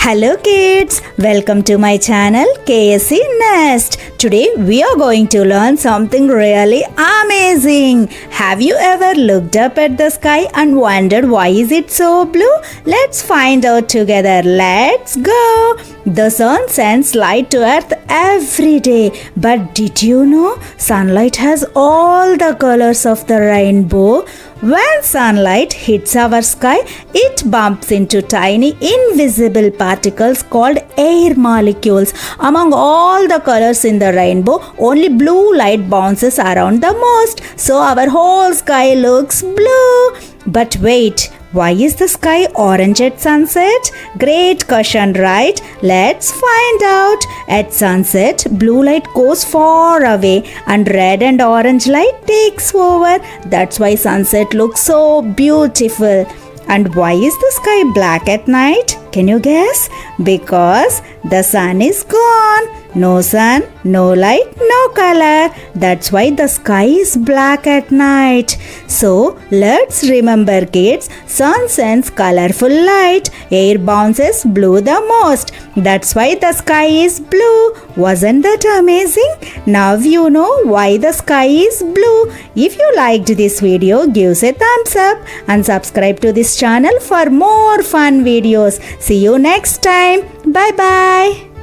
Hello kids, welcome to my channel KSC Nest. Today we are going to learn something really amazing. Have you ever looked up at the sky and wondered why is it so blue? Let's find out together. Let's go. The sun sends light to earth every day. But did you know sunlight has all the colors of the rainbow? When sunlight hits our sky, it bumps into tiny invisible particles called air molecules. Among all the colors in the rainbow, only blue light bounces around the most. So our whole sky looks blue. But wait, why is the sky orange at sunset? Great question, right? Let's find out. At sunset, blue light goes far away and red and orange light takes over. That's why sunset looks so beautiful. And why is the sky black at night? Can you guess? Because the sun is gone. No sun, no light, no color. That's why the sky is black at night. So let's remember kids, sun sends colorful light, air bounces blue the most. That's why the sky is blue. Wasn't that amazing? Now you know why the sky is blue. If you liked this video, give us a thumbs up and subscribe to this channel for more fun videos. See you next time. Bye bye.